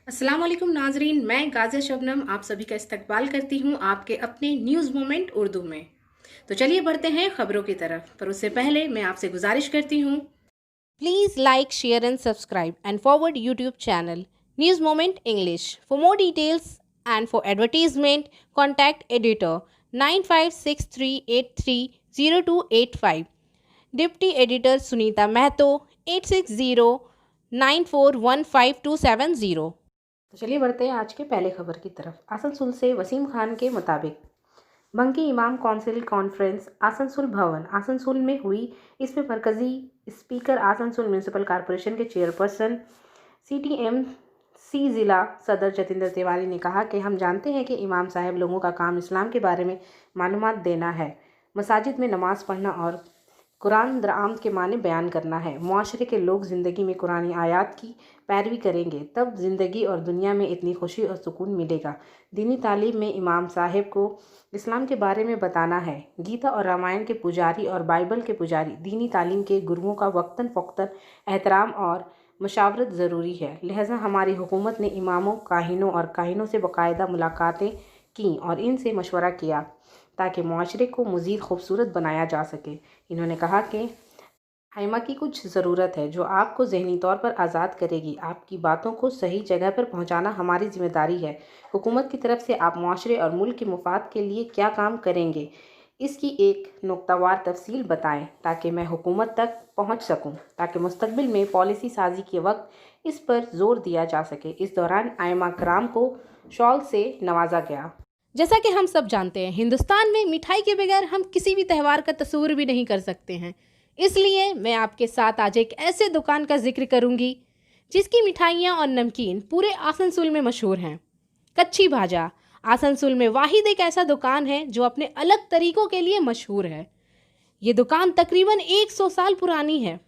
अस्सलाम वालेकुम नाजरीन, मैं गाज़िया शबनम आप सभी का इस्तकबाल करती हूँ आपके अपने न्यूज़ मोमेंट उर्दू में। तो चलिए बढ़ते हैं खबरों की तरफ, पर उससे पहले मैं आपसे गुजारिश करती हूँ, please like share and subscribe and forward YouTube channel news moment English for more details and for advertisement contact editor 9563830285, deputy editor Sunita Mahato 8609415270। तो चलिए बढ़ते हैं आज के पहले खबर की तरफ। आसनसोल से वसीम खान के मुताबिक बंकी इमाम काउंसिल कॉन्फ्रेंस आसनसोल भवन आसनसोल में हुई। इसमें मरकजी स्पीकर आसनसोल म्यूनिसिपल कॉरपोरेशन के चेयरपर्सन CTMC ज़िला सदर जतिंदर तिवारी ने कहा कि हम जानते हैं कि इमाम साहब लोगों का काम इस्लाम के बारे में मालूमात देना है, मसाजिद में नमाज़ पढ़ना और कुरान दरामद के माने बयान करना है। मुआशरे के लोग ज़िंदगी में कुरानी आयात की पैरवी करेंगे तब ज़िंदगी और दुनिया में इतनी खुशी और सुकून मिलेगा। दीनी तालीम में इमाम साहिब को इस्लाम के बारे में बताना है। गीता और रामायण के पुजारी और बाइबल के पुजारी दीनी तालीम के गुरुओं का वक्तन फ़ौक़्तन एहतराम और मशावरत ज़रूरी है। लिहाजा हमारी हुकूमत ने इमामों, काहिनों और काहिनों से बाकायदा मुलाकातें की और इनसे मशवरा किया ताकि मुआशरे को मज़ीद खूबसूरत बनाया जा सके। इन्होंने कहा कि हाइमा की कुछ ज़रूरत है जो आपको ज़हनी तौर पर आज़ाद करेगी। आपकी बातों को सही जगह पर पहुंचाना हमारी ज़िम्मेदारी है। हुकूमत की तरफ से आप मुआशरे और मुल्क के मुफाद के लिए क्या काम करेंगे, इसकी एक नुक्तावार तफसील बताएं ताकि मैं हुकूमत तक पहुंच सकूं, ताकि मुस्तकबिल में पॉलिसी साजी के वक्त इस पर ज़ोर दिया जा सके। इस दौरान आइमा कराम को शॉल से नवाजा गया। जैसा कि हम सब जानते हैं, हिंदुस्तान में मिठाई के बगैर हम किसी भी त्यौहार का तस्वुर भी नहीं कर सकते हैं। इसलिए मैं आपके साथ आज एक ऐसे दुकान का जिक्र करूंगी जिसकी मिठाइयाँ और नमकीन पूरे आसनसोल में मशहूर हैं। कच्ची भाजा आसनसोल में वाहिद एक ऐसा दुकान है जो अपने अलग तरीक़ों के लिए मशहूर है। ये दुकान तकरीबन 100 साल पुरानी है।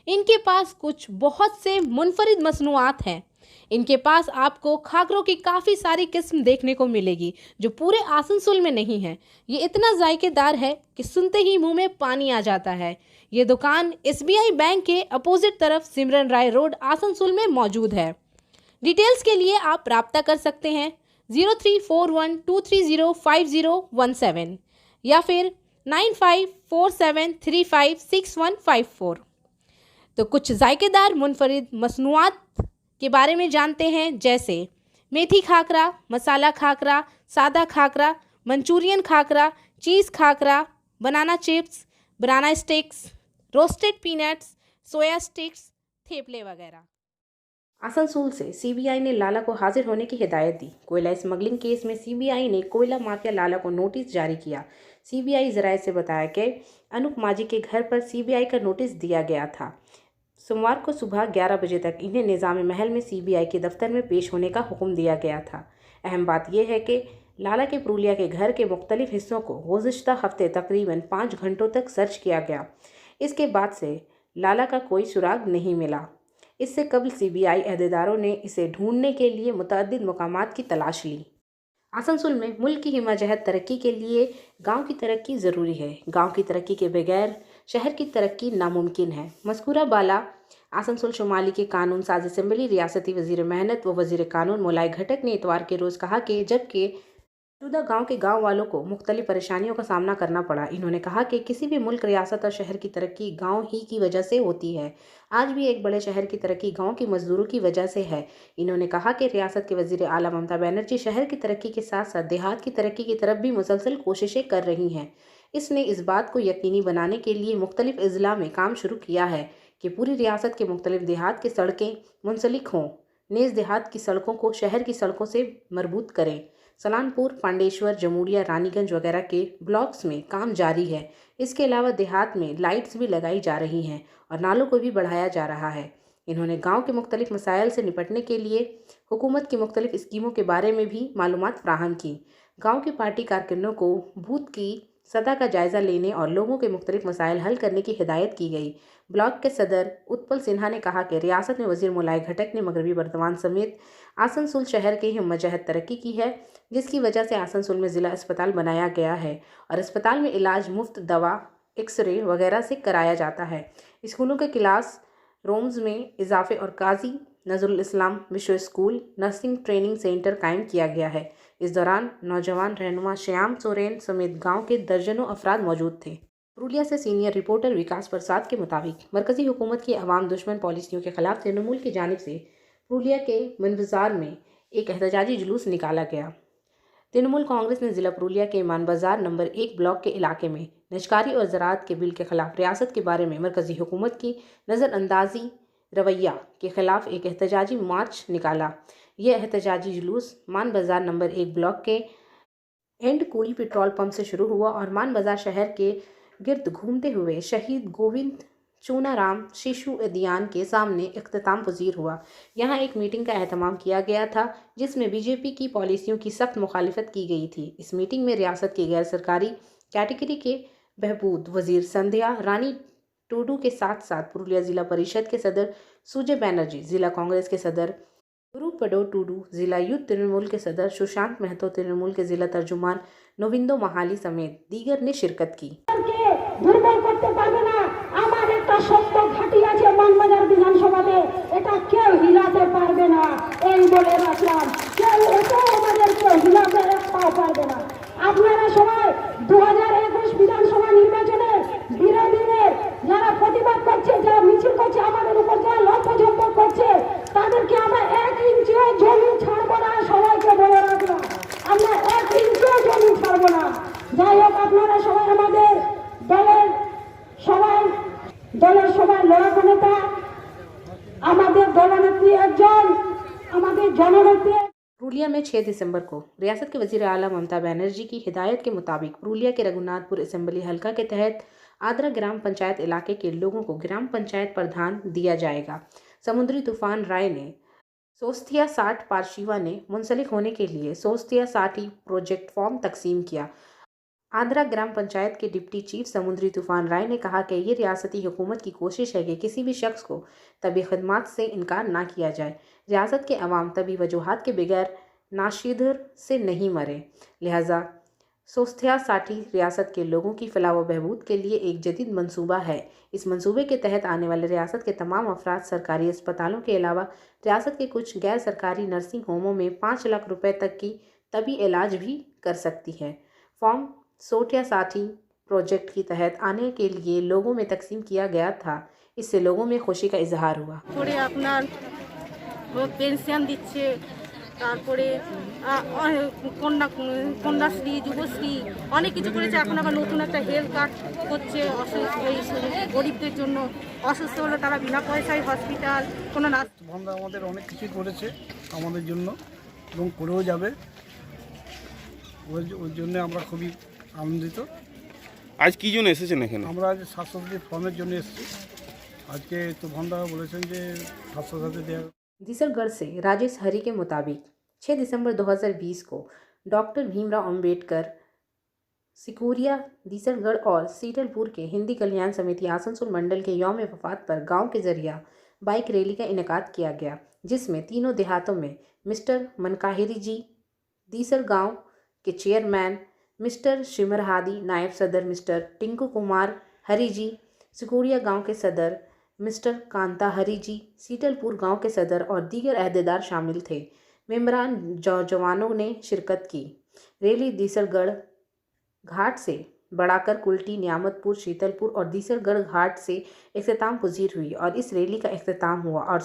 इनके पास कुछ बहुत से मुनफरिद मसनूआत हैं। इनके पास आपको खाकरों की काफ़ी सारी किस्म देखने को मिलेगी जो पूरे आसनसोल में नहीं है। ये इतना जायकेदार है कि सुनते ही मुंह में पानी आ जाता है। ये दुकान SBI बैंक के अपोजिट तरफ सिमरन राय रोड आसनसोल में मौजूद है। डिटेल्स के लिए आप रब्ता कर सकते हैं 0341230517 या फिर 9547356154। तो कुछ जायकेदार मुनफरिद मसनूआत के बारे में जानते हैं, जैसे मेथी खाकरा, मसाला खाकरा, सादा खाकरा, मंचूरियन खाकरा, चीज़ खाकरा, बनाना चिप्स, बनाना स्टिक्स, रोस्टेड पीनट्स, सोया स्टिक्स, थेपले वगैरह। आसनसोल से CBI ने लाला को हाजिर होने की हिदायत दी। कोयला स्मगलिंग केस में CBI ने कोयला माफिया लाला को नोटिस जारी किया। CBI ज़राए से बताया कि अनूप माजी के घर पर CBI का नोटिस दिया गया था। सोमवार को सुबह 11 बजे तक इन्हें निज़ाम महल में CBI के दफ्तर में पेश होने का हुक्म दिया गया था। अहम बात यह है कि लाला के पुरुलिया के घर के मुख्तलिफ हिस्सों को गुज़िश्ता हफ्ते तकरीबन 5 घंटों तक सर्च किया गया। इसके बाद से लाला का कोई सुराग नहीं मिला। इससे कबल CBI अहदेदारों ने इसे ढूंढने के लिए मुतअद्दिद मकामात की तलाश ली। आसनसोल में मुल्क की हिमाजहत तरक्की के लिए गांव की तरक्की ज़रूरी है। गांव की तरक्की के बगैर शहर की तरक्की नामुमकिन है। मज़कूरा बाला आसनसोल शुमाली के कानून साज असम्बली रियासती वज़ीर मेहनत व वज़ीर कानून मोलाई घटक ने इतवार के रोज़ कहा कि जबकि मौजूदा गाँव के गाँव वालों को मुख्तलिफ परेशानियों का सामना करना पड़ा। इन्होंने कहा कि किसी भी मुल्क, रियासत और शहर की तरक्की गाँव ही की वजह से होती है। आज भी एक बड़े शहर की तरक्की गाँव की मजदूरों की वजह से है। इन्होंने कहा कि रियासत के वज़ीर आला ममता बनर्जी शहर की तरक्की के साथ साथ देहात की तरक्की की तरफ भी मुसलसल कोशिशें कर रही हैं। इसने इस बात को यकीनी बनाने के लिए मुख्तलिफ अज़ला में काम शुरू किया है कि पूरी रियासत के मुख्तलिफ देहात की सड़कें मुंसलिक हों। नेज़ देहात की सड़कों को शहर की सड़कों से मरबूत करें। सलानपुर, पांडेश्वर, जमूरिया, रानीगंज वगैरह के ब्लॉक्स में काम जारी है। इसके अलावा देहात में लाइट्स भी लगाई जा रही हैं और नालों को भी बढ़ाया जा रहा है। इन्होंने गांव के मुख्तलिफ मसाइल से निपटने के लिए हुकूमत की मुख्तलिफ स्कीमों के बारे में भी मालूमात फ्राहम की। गाँव के पार्टी कारकुनों को बूथ की सतह का जायज़ा लेने और लोगों के मुख्तलिफ मसाइल हल करने की हिदायत की गई। ब्लॉक के सदर उत्पल सिन्हा ने कहा कि रियासत में वज़ीर मोलाई घटक ने मगरबी बर्दवान समेत आसनसोल शहर की हिम्मतजहत तरक्की की है, जिसकी वजह से आसनसोल में ज़िला अस्पताल बनाया गया है और अस्पताल में इलाज मुफ्त, दवा, एक्सरे वगैरह से कराया जाता है। स्कूलों के क्लास रूम्स में इजाफे और काजी नजरुल इस्लाम विश्व स्कूल नर्सिंग ट्रेनिंग सेंटर कायम किया गया है। इस दौरान नौजवान रहनुमा श्याम सोरेन समेत गांव के दर्जनों अफराद मौजूद थे। पुरुलिया से सीनियर रिपोर्टर विकास प्रसाद के मुताबिक मरकजी हुकूमत की अवाम दुश्मन पॉलिसियों के खिलाफ तृणमूल की जानिब से पुरुलिया के मन बाजार में एक एहतजाजी जुलूस निकाला गया। तृणमूल कांग्रेस ने जिला पुरुलिया के मान बाजार नंबर 1 ब्लॉक के इलाके में निजकारी और ज़राअत के बिल के खिलाफ रियासत के बारे में मरकजी हुकूमत की नज़रअंदाजी रवैया के खिलाफ एक एहतजाजी मार्च निकाला। यह एहतजाजी जुलूस मान बाजार नंबर 1 ब्लॉक के एंड कूड़ी पेट्रोल पंप से शुरू हुआ और मान बाजार शहर के गिर्द घूमते हुए शहीद गोविंद चूनाराम शिशु उद्यान के सामने इख्तिताम पजीर हुआ। यहाँ एक मीटिंग का एहतमाम किया गया था जिसमें बीजेपी की पॉलिसियों की सख्त मुखालिफत की गई थी। इस मीटिंग में रियासत की गैर सरकारी कैटेगरी के बहबूद वजीर संध्या रानी टूडू के साथ साथ पुरुलिया जिला परिषद के सदर सुजय बैनर्जी, जिला कांग्रेस के सदर गुरुपडो टूडू, जिला यूथ तृणमूल के सदर सुशांत महतो, तृणमूल के जिला तर्जुमान नविंदो महाली समेत दीगर ने शिरकत की। দুর্বল করতে পারবে না। আমার একটা শক্ত ঘাঁটি আছে মানবাজার বিধানসভাতে, এটা কেউ হিলাতে পারবে না। এই বলে রাখলাম, কেউ এটাও আমাদের কেউ হিলাতে একটাও পারবে না। আপনারা সবাই 2021 বিধানসভা নির্বাচনে বিরোধীদের যারা প্রতিবাদ করছে, যারা মিছিল করছে, আমাদের উপর যারা লক্ষ্যজম্প করছে, তাদেরকে আমরা 1 ইঞ্চিও জমি ছাড়বো না। সবাইকে বলে রাখলাম, আমরা 1 ইঞ্চিও জমি ছাড়বো না। যাই হোক, আপনারা সবাই আমাদের দলের সবাই লড়াকু নেতা, আমাদের দলনেত্রী একজন, আমাদের জননেত্রী। पुरुलिया में 6 दिसंबर को रियासत के वजीर आला ममता बनर्जी की हिदायत के मुताबिक पुरुलिया के रघुनाथपुर असेंबली हल्का के तहत आद्रा ग्राम पंचायत इलाके के लोगों को ग्राम पंचायत प्रधान दिया जाएगा। समुद्री तूफान राय ने सोस्थिया 60 पारशीवा ने मुंसलिक होने के लिए सोस्थिया 60 प्रोजेक्ट फॉर्म तकसीम किया। आद्रा ग्राम पंचायत के डिप्टी चीफ समुद्री तूफान राय ने कहा कि ये रियासती हुकूमत की कोशिश है कि किसी भी शख्स को तबी खदमात से इनकार ना किया जाए। रियासत के अवाम तबी वजूहात के बगैर नाशिदर से नहीं मरे, लिहाजा सोस्थिया 60 रियासत के लोगों की फलाह व बहबूद के लिए एक जदीद मंसूबा है। इस मंसूबे के तहत आने वाले रियासत के तमाम अफराद सरकारी अस्पतालों के अलावा रियासत के कुछ गैर सरकारी नर्सिंग होमों में 5 लाख रुपए तक की तबी इलाज भी कर सकती है। फॉर्म सोस्थिया 60 प्रोजेक्ट के तहत आने के लिए लोगों में तकसीम किया गया था। इससे लोगों में खुशी का इजहार हुआ। করে আপনার পেনশন দিচ্ছে, তারপরে কন্যাশ্রী, যুবশ্রী অনেক কিছু করেছে। এখন আবার নতুন একটা হেলথ কার্ড করছে গরিবদের জন্য। অসুস্থ হলে তারা বিনা পয়সায় হসপিটাল কোনো নার্স বন্ধ আমাদের অনেক কিছুই করেছে আমাদের জন্য এবং করেও যাবে। ওর জন্য আমরা খুবই আনন্দিত। আজ কি জন্য এসেছেন এখানে? আমরা আজ স্বাস্থ্যসাথী ফর্মের জন্য এসেছি। আজকে তো ভন্ডা বলেছেন যে স্বাস্থ্যসাথী দেওয়া। दीसरगढ़ से राजेश हरी के मुताबिक 6 दिसंबर 2020 को डॉक्टर भीमराव अंबेडकर सिकोरिया दीसरगढ़ और सीतलपुर के हिंदी कल्याण समिति आसनसोल मंडल के यौम वफात पर गांव के जरिया बाइक रैली का इनेकाद किया गया, जिसमें तीनों देहातों में मिस्टर मनकाहिरी जी दीसर गांव के चेयरमैन, मिस्टर शिमर हादी नायब सदर, मिस्टर टिंकू कुमार हरी जी सिकोरिया गांव के सदर, मिस्टर कांता हरी जी सीतलपुर गांव के सदर और दीगर अहदेदार शामिल थे। मेंबरान जवानों ने शिरकत की। रैली दीसरगढ़ घाट से बढ़ाकर कुल्टी, नियामतपुर, शीतलपुर और दीसरगढ़ घाट से इख्तिताम पजीर हुई और इस रैली का इख्तिताम हुआ और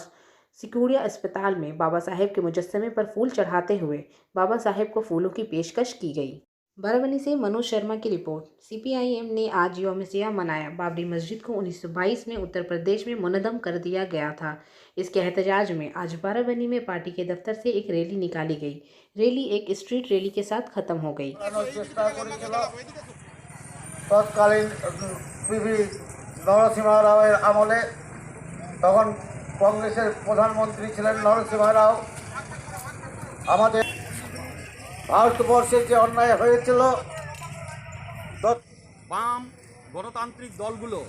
सिकोरिया अस्पताल में बाबा साहेब के मुजस्समे पर फूल चढ़ाते हुए बाबा साहेब को फूलों की पेशकश की गई। बाराबनी से मनोज शर्मा की रिपोर्ट। CPIM ने आज यौम सियाह मनाया। बाबरी मस्जिद को 1922 में उत्तर प्रदेश में मुनद्दम कर दिया गया था। इसके एहतजाज में आज बाराबनी में पार्टी के दफ्तर से एक रैली निकाली गई। रैली एक स्ट्रीट रैली के साथ खत्म हो गई। তৎকালীন পিভি নরসিংহ রাওয়ের আমলে তখন কংগ্রেসের প্রধানমন্ত্রী ছিলেন নরসিংহ রাও। আমাদের ভারতবর্ষে যে অন্যায় হয়েছিল, বাম গণতান্ত্রিক দলগুলো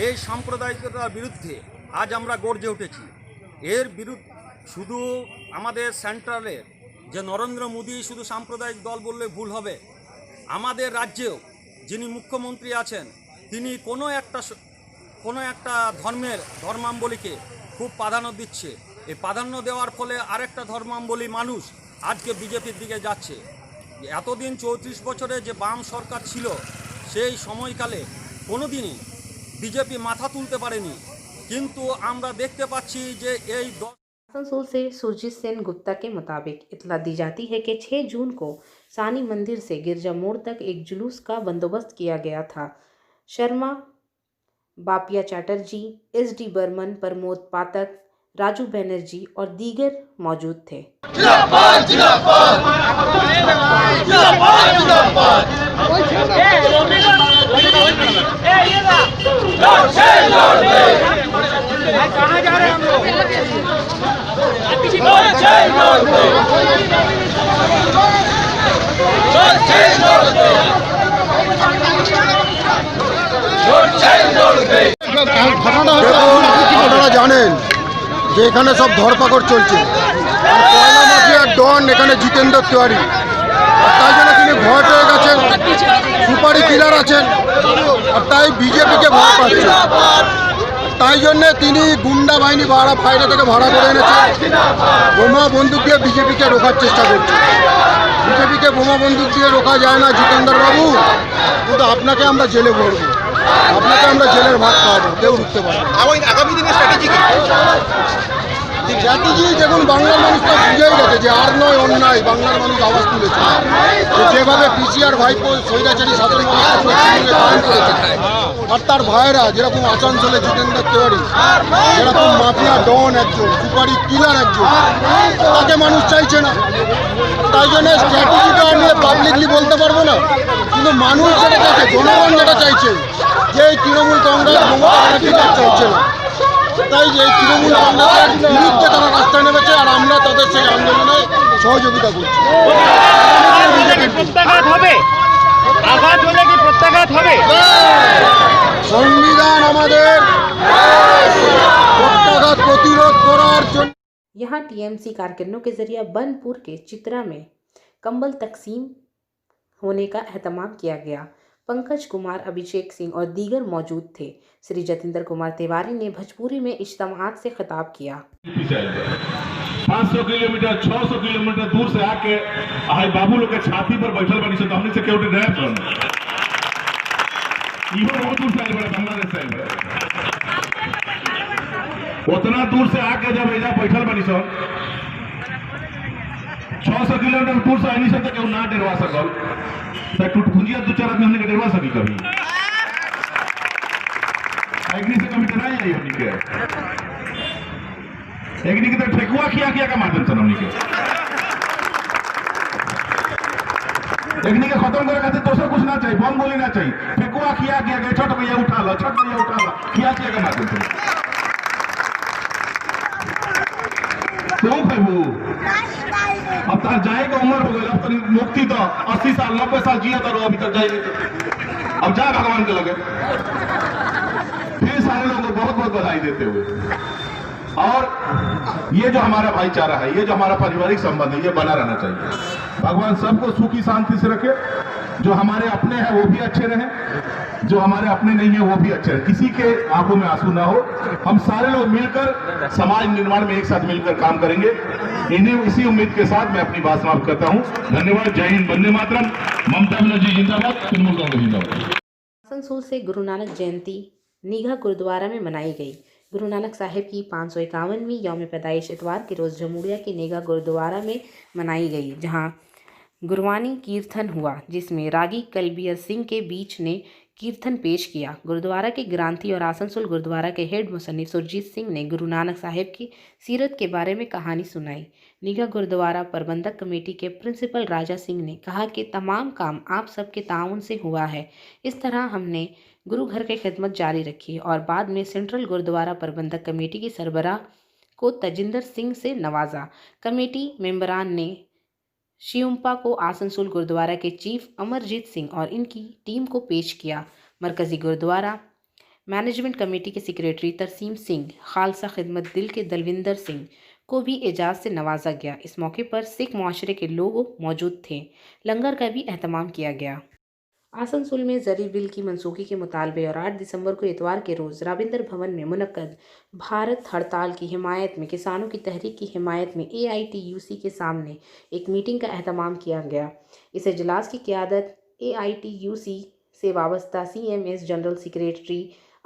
এই সাম্প্রদায়িকতার বিরুদ্ধে আজ আমরা গর্জে উঠেছি। এর বিরুদ্ধে শুধু আমাদের সেন্ট্রালের যে নরেন্দ্র মোদী শুধু সাম্প্রদায়িক দল বললে ভুল হবে। আমাদের রাজ্যেও যিনি মুখ্যমন্ত্রী আছেন তিনি কোনো একটা কোনো একটা ধর্মাবলীকে খুব প্রাধান্য দিচ্ছে। এই প্রাধান্য দেওয়ার ফলে আরেকটা ধর্মাবলী মানুষ আজকে বিজেপির দিকে যাচ্ছে। এতদিন 34 বছরে যে বাম সরকার ছিল সেই সময়কালে কোনো দিনই বিজেপি মাথা তুলতে পারেনি, কিন্তু আমরা দেখতে পাচ্ছি যে এই आसनसोल से सुरजीत सेन गुप्ता के मुताबिक इतला दी जाती है कि 6 जून को सानी मंदिर से गिरजा मोड़ तक एक जुलूस का बंदोबस्त किया गया था। शर्मा, बापिया चैटर्जी, SD बर्मन, प्रमोद पाठक, राजू बनर्जी और दीगर मौजूद थे। আপনারা জানেন যে এখানে সব ধরপাকড় চলছে, আর কয়লা মাফিয়ার ডন এখানে জিতেন্দ্র তিওয়ারি, আর তাই জন্য তিনি ভয় পেয়ে গেছেন, সুপারি কিলার আছেন, আর তাই বিজেপিকে ভয় পাচ্ছে। তাই জন্যে তিনি গুন্ডা বাহিনী বাইরে থেকে ভাড়া করে এনেছেন, বোমা বন্দুক দিয়ে বিজেপিকে রোখার চেষ্টা করছে। বিজেপিকে বোমা বন্দুক দিয়ে রোখা যায় না জিতেন্দ্র বাবু, কিন্তু আপনাকে আমরা জেলে ভরবো, আপনাকে আমরা জেলের ভাত খাওয়াবো, কেউ ঢুকতে পারবে। আগামী দিনের স্ট্র্যাটেজি দেখুন, বাংলার মানুষ তো বুঝেই গেছে যে আর নয় অন্যায়, বাংলার মানুষ আওয়াজ তুলেছে। যেভাবে পিসিআর ভাইপো স্বৈরাচারী শাসন আর তার ভাইয়েরা যেরকম আসানসোলে জিতেন্দ্র তিওয়ারি, যেরকম মাফিয়া ডন একজন, সুপারি কিলার একজন, তাকে মানুষ চাইছে না। তাই জন্য স্ট্র্যাটেজিটা নিয়ে পাবলিকলি বলতে পারবো না, কিন্তু মানুষ যেটা চাইছে, জনগণ যেটা চাইছে যে এই তৃণমূল কংগ্রেস মমতা ব্যানার্জি চাইছে না। তাই এই তৃণমূল কংগ্রেসের বিরুদ্ধে তারা রাস্তায় নেমেছে, আর আমরা তাদের সেই আন্দোলনে সহযোগিতা করছি। সংবিধান আমাদের প্রত্যাঘাত প্রতিরোধ করার জন্য। यहाँ TMC कारकुनों के जरिए बनपुर के चित्रा में कंबल तकसीम होने का एहतमाम किया गया। पंकज कुमार, अभिषेक सिंह और दीगर मौजूद थे। श्री जतेंद्र कुमार तिवारी ने भोजपुरी में इज्तिमात से खिताब किया। 500 किलोमीटर 600 किलोमीटर दूर से आके हाय बाबू लोग के छाती पर बैठल बनी से हमने सिक्योरिटी रहे सन इहो बहुत दूर से आए बड़े बांग्लादेश से आए उतना दूर से आके जब एजा बैठल बनी सन 600 किलोमीटर दूर से आनी से तो क्यों ना डरवा सकल तो टूटपुंजिया 2-4 आदमी हमने के डरवा सकी कभी एग्नी से कभी डराई जाइए हमने के एग्नी की तो ठेकुआ किया का माध्यम से हमने के एग्नी के खत्म करे खातिर दोसर कुछ ना चाहिए, बम गोली ना चाहिए, ठेकुआ किया के छठ मैया उठा लो किया का माध्यम से क्यों खबू अब तक जाएगा उम्र हो गई, अब तक मुक्ति तो 80 साल 90 साल जिया तो अभी तक जाएगी, अब जा भगवान के लगे। फिर सारे लोगों को बहुत बहुत बधाई देते हुए, और ये जो हमारा भाईचारा है, ये जो हमारा पारिवारिक संबंध है, ये बना रहना चाहिए। भगवान सबको सुखी शांति से रखे, जो हमारे अपने हैं वो भी अच्छे रहें, जो हमारे अपने नहीं है वो भी अच्छे रहे, किसी के आंखों में आंसू ना हो। हम सारे लोग मिलकर समाज निर्माण में एक साथ मिलकर काम करेंगे। इसी उम्मीद के साथ मैं अपनी बात समाप्त करता हूँ। धन्यवाद। जय हिंद, वंदे मातरम। ममता बनर्जी जिंदाबाद, तृणमूल कांग्रेस जिंदाबाद। आसनसोल से गुरु नानक जयंती नीघा गुरुद्वारा में मनाई गई। गुरु नानक साहिब की 551वीं यौम पैदाइश इतवार के रोज़ जमूरिया के नीघा गुरुद्वारा में मनाई गई, जहां गुरबानी कीर्तन हुआ, जिसमें रागी कलबियर सिंह के बीच ने कीर्तन पेश किया। गुरुद्वारा के ग्रांथी और आसनसोल गुरुद्वारा के हेड मुसन्निफ सुरजीत सिंह ने गुरु नानक साहिब की सीरत के बारे में कहानी सुनाई। नीघा गुरुद्वारा प्रबंधक कमेटी के प्रिंसिपल राजा सिंह ने कहा कि तमाम काम आप सबके ताउन से हुआ है। इस तरह हमने गुरु घर की खिदमत जारी रखी और बाद में सेंट्रल गुरुद्वारा प्रबंधक कमेटी की सरबराह को तजिंदर सिंह से नवाजा। कमेटी मेंबरान ने शिवम्पा को आसनसोल गुरुद्वारा के चीफ अमरजीत सिंह और इनकी टीम को पेश किया। मरकज़ी गुरुद्वारा मैनेजमेंट कमेटी के सेक्रेटरी तरसीम सिंह, खालसा खिदमत दिल के दलविंदर सिंह को भी एजाज़ से नवाजा गया। इस मौके पर सिख मुआशरे के लोग मौजूद थे। लंगर का भी एहतमाम किया गया। आसनसोल में ज़रूरी बिल की मनसूखी के मुतालबे और 8 दिसंबर को इतवार के रोज़ रविंद्र भवन में मुनक्कद भारत हड़ताल की हिमायत में किसानों की तहरीक की हिमायत में AITUC के सामने एक मीटिंग का एहतमाम किया गया। इस इजलास की क़यादत AITUC से वाबस्ता CMS general secretary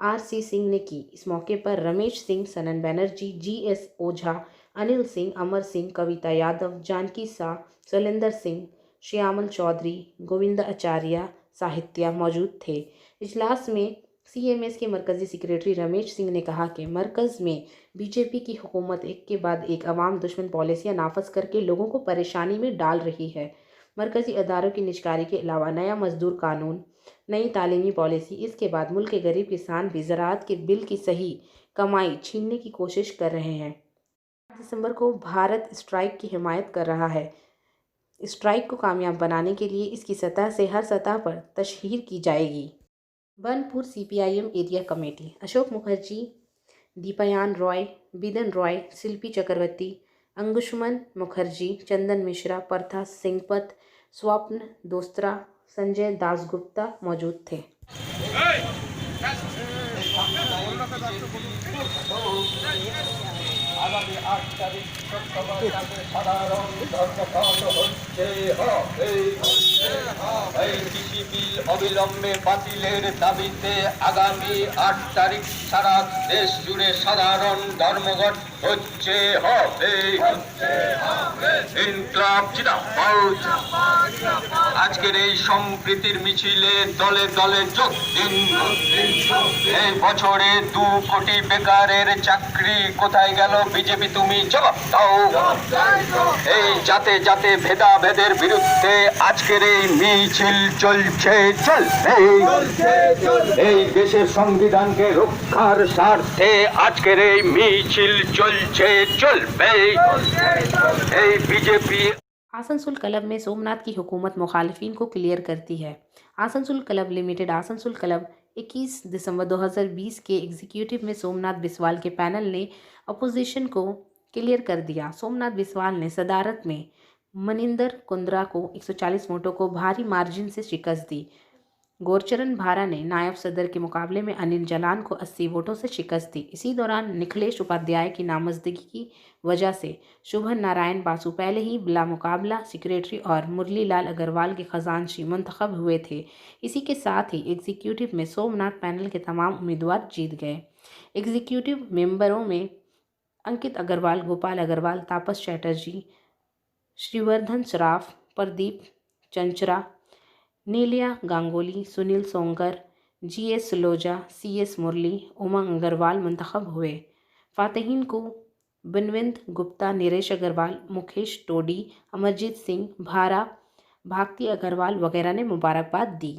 RC Singh ने की। इस मौके पर रमेश सिंह, सनन बनर्जी, GS ओझा, अनिल सिंह, अमर सिंह, कविता यादव, जानकी शाह, शैलेंद्र सिंह, श्यामल चौधरी, गोविंद आचार्य साहित्या मौजूद थे। इजलास में CMS के मरकज़ी सेक्रेटरी रमेश सिंह ने कहा कि मरकज़ में BJP की हुकूमत एक के बाद एक अवाम दुश्मन पॉलिसियाँ नाफज करके लोगों को परेशानी में डाल रही है। मरकज़ी अदारों की निजकारी के अलावा नया मजदूर कानून, नई तालीमी पॉलिसी, इसके बाद मुल्क के गरीब किसान भी ज़राअत के बिल की सही कमाई छीनने की कोशिश कर रहे हैं। 8 दिसंबर को भारत स्ट्राइक की हिमायत कर रहा है। स्ट्राइक को कामयाब बनाने के लिए इसकी सतह से हर सतह पर तशहीर की जाएगी। Banpur CPIM area committee Ashok Mukherjee, Dipayan Roy, Bidan Roy, शिल्पी चक्रवर्ती, अंगुशमन मुखर्जी, चंदन मिश्रा, पर्था सिंहपत, स्वप्न दोस्त्रा, संजय दासगुप्ता मौजूद थे। আগামী 8 তারিখ শুক্রবার সাধারণ ধর্মঘট হচ্ছে এই কৃষি বিল অবিলম্বে বাতিলের দাবিতে আগামী 8 তারিখ সারা দেশ জুড়ে সাধারণ ধর্মঘট হচ্ছে ইনকলাব জিন্দাবাদ। আজকের এই সম্প্রীতির মিছিলে দলে দলে যোগ দিন। এই বছরে 2 কোটি বেকারের চাকরি কোথায় গেল বিজেপি, তুমি জবাব দাও। এই জাতে জাতে ভেদাভেদের বিরুদ্ধে আজকের এই মিছিল চলছে চলবে। এই দেশের সংবিধানকে রক্ষার স্বার্থে আজকের এই মিছিল চলছে চলবে। এই বিজেপি आसनसोल क्लब में सोमनाथ की हुकूमत मुखालिफिन को क्लियर करती है। Asansol club limited Asansol club 21 दिसंबर 2020 के एग्जीक्यूटिव में सोमनाथ बिस्वाल के पैनल ने अपोजिशन को क्लियर कर दिया। सोमनाथ बिस्वाल ने सदारत में मनिंदर कुंद्रा को 140 वोटों को भारी मार्जिन से शिकस्त दी। गोरचरण भारा ने नायब सदर के मुकाबले में अनिल जलान को 80 वोटों से शिकस्त दी। इसी दौरान निखिलेश उपाध्याय की नामजदगी की वजह से शुभन नारायण बासु पहले ही बिला मुकाबला सेक्रेटरी और मुरली लाल अग्रवाल के खजानची मुंतखब हुए थे। इसी के साथ ही एग्जीक्यूटिव में सोमनाथ पैनल के तमाम उम्मीदवार जीत गए। एग्जीक्यूटिव मेंबरों में अंकित अग्रवाल, गोपाल अग्रवाल, तापस चैटर्जी, श्रीवर्धन सराफ, प्रदीप चंचरा, नीलिया गांगुली, सुनील सोंगर, GS सलोजा, CS मुरली, उमंग अग्रवाल मुंतखब हुए। फातहीन को बनविंद गुप्ता, नरेश अग्रवाल, मुकेश टोडी, अमरजीत सिंह, भारा, भागती अग्रवाल वगैरह ने मुबारकबाद दी।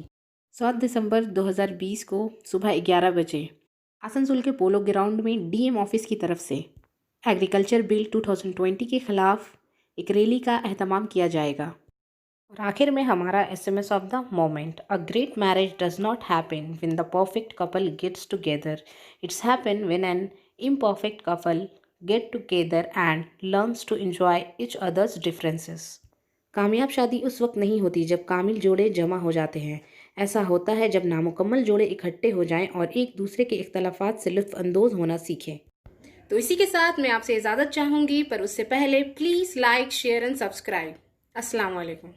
7 दिसंबर 2020 को सुबह 11 बजे आसनसोल के पोलो ग्राउंड में DM ऑफिस की तरफ से एग्रीकल्चर बिल 2020 के खिलाफ एक रैली का एहतमाम किया जाएगा। और आखिर में हमारा SMS of the moment, a great marriage does not happen when the perfect couple gets together, it's happen when an imperfect couple get together and learns to enjoy each others differences. कामयाब शादी उस वक्त नहीं होती जब कामिल जोड़े जमा हो जाते हैं। ऐसा होता है जब नामुकम्मल जोड़े इकट्ठे हो जाएं और एक दूसरे के इख्तलाफात से लुत्फ़ अंदोज़ होना सीखें। तो इसी के साथ मैं आपसे इजाज़त चाहूँगी, पर उससे पहले please like, share and subscribe. अस्सलाम वालेकुम।